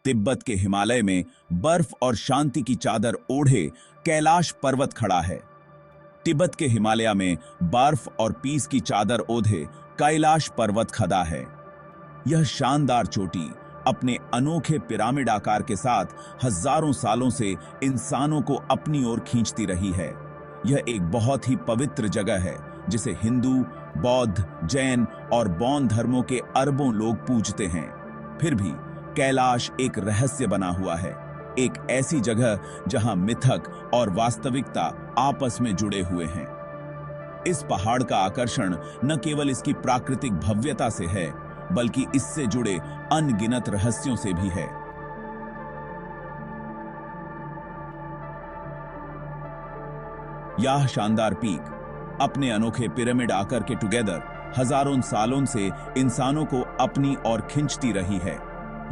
तिब्बत के हिमालय में बर्फ और शांति की चादर ओढ़े कैलाश पर्वत खड़ा है। तिब्बत के हिमालय में बर्फ और पीस की चादर ओढ़े कैलाश पर्वत खड़ा है। यह शानदार चोटी अपने अनोखे पिरामिड आकार के साथ हजारों सालों से इंसानों को अपनी ओर खींचती रही है। यह एक बहुत ही पवित्र जगह है जिसे हिंदू, बौद्ध, जैन और बौद्ध धर्मों के अरबों लोग पूजते हैं। फिर भी कैलाश एक रहस्य बना हुआ है, एक ऐसी जगह जहां मिथक और वास्तविकता आपस में जुड़े हुए हैं। इस पहाड़ का आकर्षण न केवल इसकी प्राकृतिक भव्यता से है, बल्कि इससे जुड़े अनगिनत रहस्यों से भी है। यह शानदार पीक अपने अनोखे पिरामिड आकार के टुगेदर हजारों सालों से इंसानों को अपनी ओर खींचती रही है।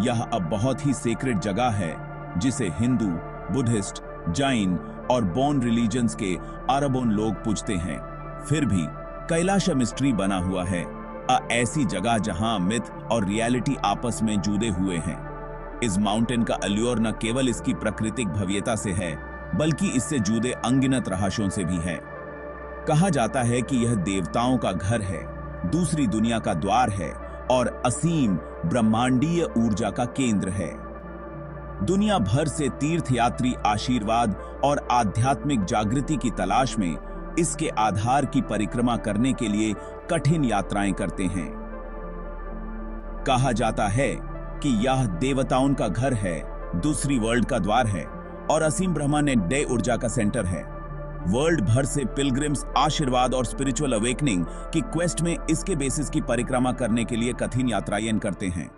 यह अब बहुत ही सेक्रेड जगह है जिसे हिंदू, बुद्धिस्ट, जैन और बौद्ध रिलीजन्स के अरबों लोग पूजते हैं। फिर भी कैलाश मिस्ट्री बना हुआ है, ऐसी जगह जहां मिथ और रियलिटी आपस में जुड़े हुए हैं। इस माउंटेन का अल्योर न केवल इसकी प्राकृतिक भव्यता से है, बल्कि इससे जुड़े अनगिनत रहस्यों से भी है। कहा जाता है कि यह देवताओं का घर है, दूसरी दुनिया का द्वार है और असीम ब्रह्मांडीय ऊर्जा का केंद्र है। दुनिया भर से तीर्थयात्री आशीर्वाद और आध्यात्मिक जागृति की तलाश में इसके आधार की परिक्रमा करने के लिए कठिन यात्राएं करते हैं। कहा जाता है कि यह देवताओं का घर है, दूसरी वर्ल्ड का द्वार है और असीम ब्रह्मांडीय ऊर्जा का सेंटर है। वर्ल्ड भर से पिलग्रिम्स आशीर्वाद और स्पिरिचुअल अवेकनिंग की क्वेस्ट में इसके बेसिस की परिक्रमा करने के लिए कठिन यात्राएं करते हैं।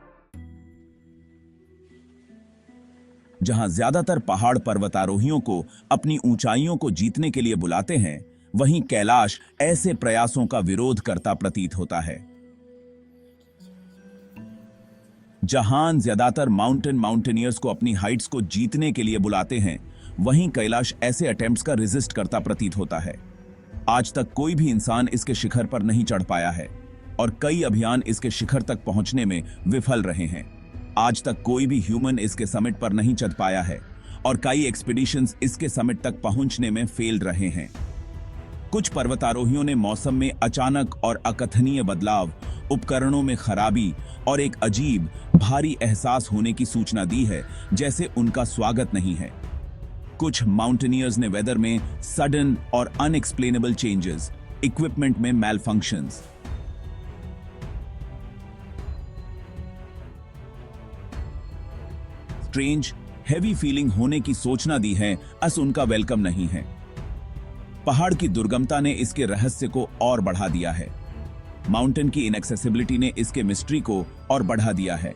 जहां ज्यादातर पहाड़ पर्वतारोहियों को अपनी ऊंचाइयों को जीतने के लिए बुलाते हैं, वहीं कैलाश ऐसे प्रयासों का विरोध करता प्रतीत होता है। जहां ज्यादातर माउंटेनियर्स को अपनी हाइट्स को जीतने के लिए बुलाते हैं, वहीं कैलाश ऐसे अटेम्प्ट्स का रेजिस्ट करता प्रतीत होता है। आज तक कोई भी इंसान इसके शिखर पर नहीं चढ़ पाया है और कई अभियान इसके शिखर तक पहुंचने में विफल रहे हैं। आज तक कोई भी ह्यूमन इसके समिट पर नहीं चढ़ पाया है और कई एक्सपीडिशंस इसके समिट तक पहुंचने में फेल रहे हैं। कुछ पर्वतारोहियों ने मौसम में अचानक और अकथनीय बदलाव, उपकरणों में खराबी और एक अजीब भारी एहसास होने की सूचना दी है, जैसे उनका स्वागत नहीं है। कुछ माउंटेनियर्स ने वेदर में सडन और अनएक्सप्लेनेबल चेंजेस, इक्विपमेंट में मैलफंक्शंस, स्ट्रेंज हेवी फीलिंग होने की सूचना दी है, अस उनका वेलकम नहीं है। पहाड़ की दुर्गमता ने इसके रहस्य को और बढ़ा दिया है। माउंटेन की इनएक्सेसिबिलिटी ने इसके मिस्ट्री को और बढ़ा दिया है।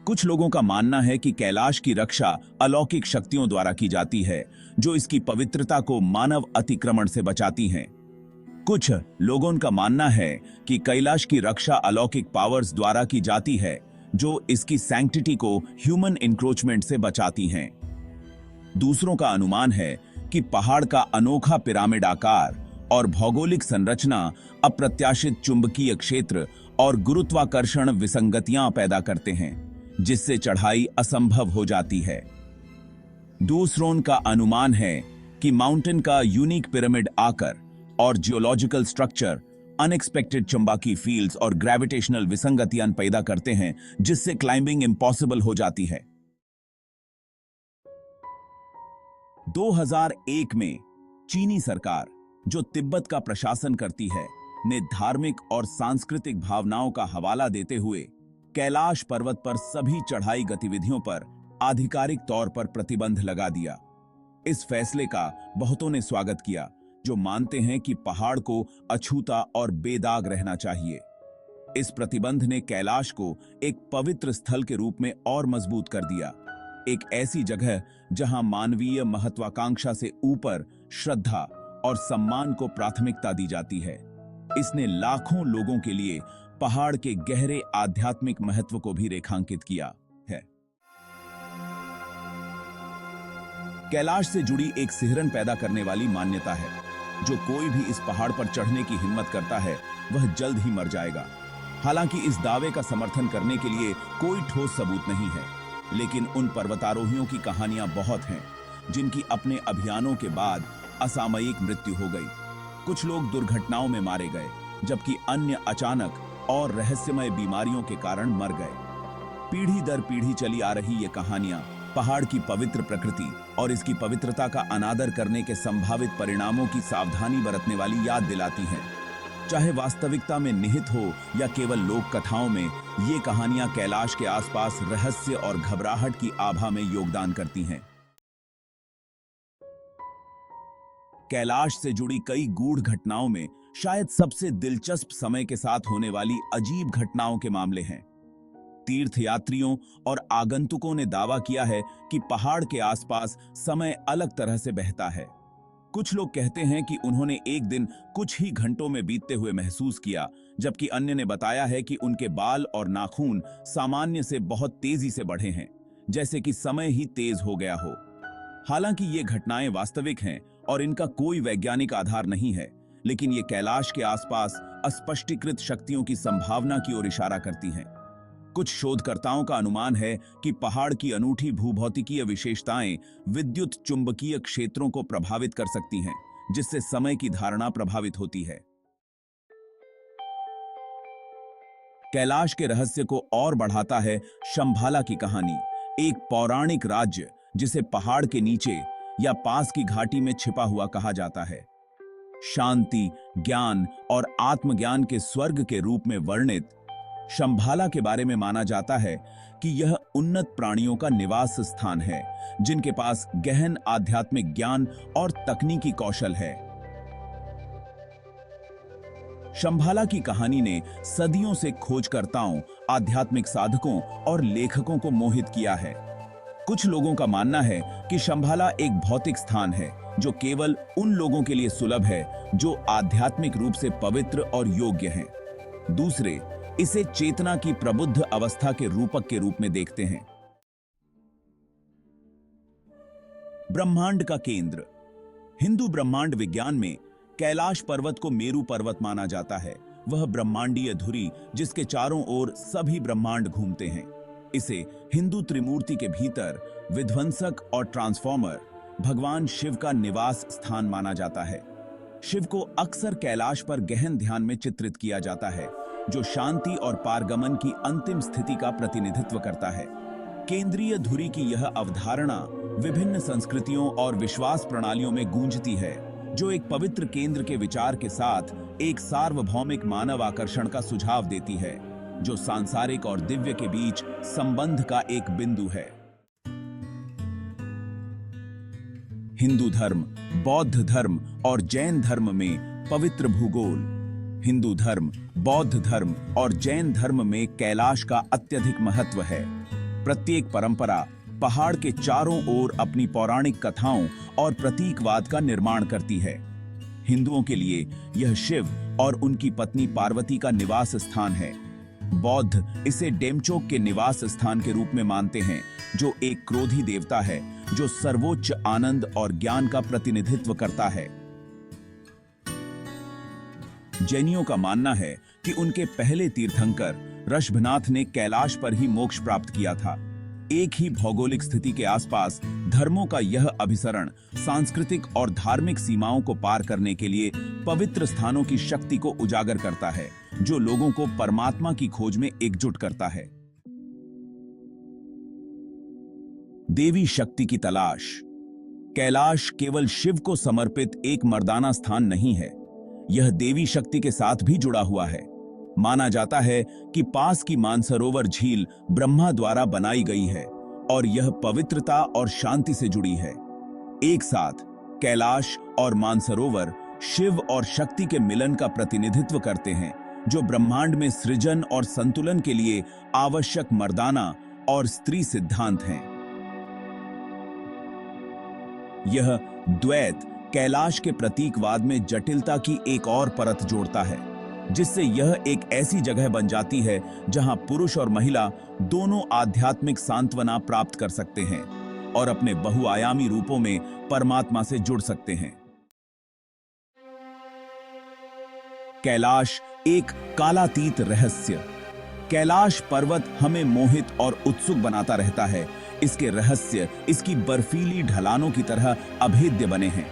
कुछ लोगों का मानना है कि कैलाश की रक्षा अलौकिक शक्तियों द्वारा की जाती है, जो इसकी पवित्रता को मानव अतिक्रमण से बचाती हैं। कुछ लोगों का मानना है कि कैलाश की रक्षा अलौकिक पावर्स द्वारा की जाती है, जो इसकी सैंक्टिटी को ह्यूमन इंक्रोचमेंट से बचाती हैं। दूसरों का अनुमान है कि पहाड़ का अनोखा पिरामिड आकार और भौगोलिक संरचना अप्रत्याशित चुंबकीय क्षेत्र और गुरुत्वाकर्षण विसंगतियां पैदा करते हैं, जिससे चढ़ाई असंभव हो जाती है। दूसरों का अनुमान है कि माउंटेन का यूनिक पिरामिड आकार और जियोलॉजिकल स्ट्रक्चर अनएक्सपेक्टेड चुंबकीय फील्ड्स और ग्रेविटेशनल विसंगतियां पैदा करते हैं, जिससे क्लाइंबिंग इम्पॉसिबल हो जाती है। 2001 में चीनी सरकार, जो तिब्बत का प्रशासन करती है, ने धार्मिक और सांस्कृतिक भावनाओं का हवाला देते हुए कैलाश पर्वत पर सभी चढ़ाई गतिविधियों पर आधिकारिक तौर पर प्रतिबंध लगा दिया। इस फैसले का बहुतों ने स्वागत किया, जो मानते हैं कि पहाड़ को अछूता और बेदाग रहना चाहिए। इस प्रतिबंध ने कैलाश को एक पवित्र स्थल के रूप में और मजबूत कर दिया, एक ऐसी जगह जहां मानवीय महत्वाकांक्षा से ऊपर श्रद्धा और सम्मान को प्राथमिकता दी जाती है। इसने लाखों लोगों के लिए पहाड़ के गहरे आध्यात्मिक महत्व को भी रेखांकित किया है। कैलाश से जुड़ी एक सिहरन पैदा करने वाली मान्यता है, जो कोई भी इस पहाड़ पर चढ़ने की हिम्मत करता है, वह जल्द ही मर जाएगा। हालांकि इस दावे का समर्थन करने के लिए कोई ठोस सबूत नहीं है। लेकिन उन पर्वतारोहियों की कहानियां बहुत हैं जिनकी अपने अभियानों के बाद असामयिक मृत्यु हो गई। कुछ लोग दुर्घटनाओं में मारे गए, जबकि अन्य अचानक और रहस्यमय बीमारियों के कारण मर गए। पीढ़ी दर पीढ़ी चली आ रही ये कहानियां पहाड़ की पवित्र प्रकृति और इसकी पवित्रता का अनादर करने के संभावित परिणामों की सावधानी बरतने वाली याद दिलाती हैं। चाहे वास्तविकता में निहित हो या केवल लोक कथाओं में, ये कहानियां कैलाश के आसपास रहस्य और घबराहट की आभा में योगदान करती हैं। कैलाश से जुड़ी कई गूढ़ घटनाओं में शायद सबसे दिलचस्प समय के साथ होने वाली अजीब घटनाओं के मामले हैं। तीर्थयात्रियों और आगंतुकों ने दावा किया है कि पहाड़ के आसपास समय अलग तरह से बहता है। कुछ लोग कहते हैं कि उन्होंने एक दिन कुछ ही घंटों में बीतते हुए महसूस किया, जबकि अन्य ने बताया है कि उनके बाल और नाखून सामान्य से बहुत तेजी से बढ़े हैं, जैसे कि समय ही तेज हो गया हो। हालांकि ये घटनाएं वास्तविक हैं और इनका कोई वैज्ञानिक आधार नहीं है, लेकिन ये कैलाश के आसपास अस्पष्टीकृत शक्तियों की संभावना की ओर इशारा करती हैं। कुछ शोधकर्ताओं का अनुमान है कि पहाड़ की अनूठी भूभौतिकीय विशेषताएं विद्युत चुंबकीय क्षेत्रों को प्रभावित कर सकती हैं, जिससे समय की धारणा प्रभावित होती है। कैलाश के रहस्य को और बढ़ाता है शंभाला की कहानी, एक पौराणिक राज्य जिसे पहाड़ के नीचे या पास की घाटी में छिपा हुआ कहा जाता है। शांति, ज्ञान और आत्मज्ञान के स्वर्ग के रूप में वर्णित शंभाला के बारे में माना जाता है कि यह उन्नत प्राणियों का निवास स्थान है, जिनके पास गहन आध्यात्मिक ज्ञान और तकनीकी कौशल है। शंभाला की कहानी ने सदियों से खोजकर्ताओं, आध्यात्मिक साधकों और लेखकों को मोहित किया है। कुछ लोगों का मानना है कि शंभाला एक भौतिक स्थान है जो केवल उन लोगों के लिए सुलभ है जो आध्यात्मिक रूप से पवित्र और योग्य हैं। दूसरे इसे चेतना की प्रबुद्ध अवस्था के रूपक के रूप में देखते हैं। ब्रह्मांड का केंद्र। हिंदू ब्रह्मांड विज्ञान में कैलाश पर्वत को मेरू पर्वत माना जाता है। वह ब्रह्मांडीय धुरी जिसके चारों ओर सभी ब्रह्मांड घूमते हैं। इसे हिंदू त्रिमूर्ति के भीतर विध्वंसक और ट्रांसफॉर्मर भगवान शिव का निवास स्थान माना जाता है। शिव को अक्सर कैलाश पर गहन ध्यान में चित्रित किया जाता है, जो शांति और पारगमन की अंतिम स्थिति का प्रतिनिधित्व करता है। केंद्रीय धुरी की यह अवधारणा विभिन्न संस्कृतियों और विश्वास प्रणालियों में गूंजती है, जो एक पवित्र केंद्र के विचार के साथ एक सार्वभौमिक मानव आकर्षण का सुझाव देती है, जो सांसारिक और दिव्य के बीच संबंध का एक बिंदु है। हिंदू धर्म, बौद्ध धर्म और जैन धर्म में पवित्र भूगोल। हिंदू धर्म, बौद्ध धर्म और जैन धर्म में कैलाश का अत्यधिक महत्व है। प्रत्येक परंपरा पहाड़ के चारों ओर अपनी पौराणिक कथाओं और प्रतीकवाद का निर्माण करती है। हिंदुओं के लिए यह शिव और उनकी पत्नी पार्वती का निवास स्थान है। बौद्ध इसे डेमचोक के निवास स्थान के रूप में मानते हैं, जो एक क्रोधी देवता है जो सर्वोच्च आनंद और ज्ञान का प्रतिनिधित्व करता है। जैनियों का मानना है कि उनके पहले तीर्थंकर ऋषभनाथ ने कैलाश पर ही मोक्ष प्राप्त किया था। एक ही भौगोलिक स्थिति के आसपास धर्मों का यह अभिसरण सांस्कृतिक और धार्मिक सीमाओं को पार करने के लिए पवित्र स्थानों की शक्ति को उजागर करता है, जो लोगों को परमात्मा की खोज में एकजुट करता है। देवी शक्ति की तलाश। कैलाश केवल शिव को समर्पित एक मर्दाना स्थान नहीं है, यह देवी शक्ति के साथ भी जुड़ा हुआ है। माना जाता है कि पास की मानसरोवर झील ब्रह्मा द्वारा बनाई गई है और यह पवित्रता और शांति से जुड़ी है। एक साथ कैलाश और मानसरोवर शिव और शक्ति के मिलन का प्रतिनिधित्व करते हैं, जो ब्रह्मांड में सृजन और संतुलन के लिए आवश्यक मर्दाना और स्त्री सिद्धांत हैं। यह द्वैत कैलाश के प्रतीकवाद में जटिलता की एक और परत जोड़ता है, जिससे यह एक ऐसी जगह बन जाती है जहां पुरुष और महिला दोनों आध्यात्मिक सांत्वना प्राप्त कर सकते हैं और अपने बहुआयामी रूपों में परमात्मा से जुड़ सकते हैं। कैलाश एक कालातीत रहस्य। कैलाश पर्वत हमें मोहित और उत्सुक बनाता रहता है। इसके रहस्य इसकी बर्फीली ढलानों की तरह अभेद्य बने हैं।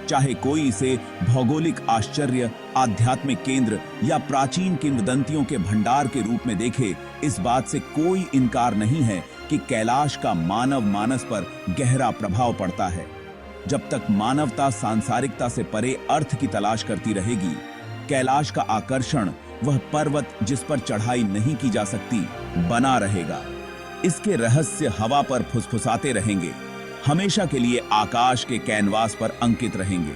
चाहे कोई इसे भौगोलिक आश्चर्य, आध्यात्मिक केंद्र या प्राचीन किंवदंतियों के भंडार के रूप में देखे, इस बात से कोई इनकार नहीं है कि कैलाश का मानव मानस पर गहरा प्रभाव पड़ता है। जब तक मानवता सांसारिकता से परे अर्थ की तलाश करती रहेगी, कैलाश का आकर्षण, वह पर्वत जिस पर चढ़ाई नहीं की जा सकती, बना रहेगा। इसके रहस्य हवा पर फुसफुसाते रहेंगे, हमेशा के लिए आकाश के कैनवास पर अंकित रहेंगे।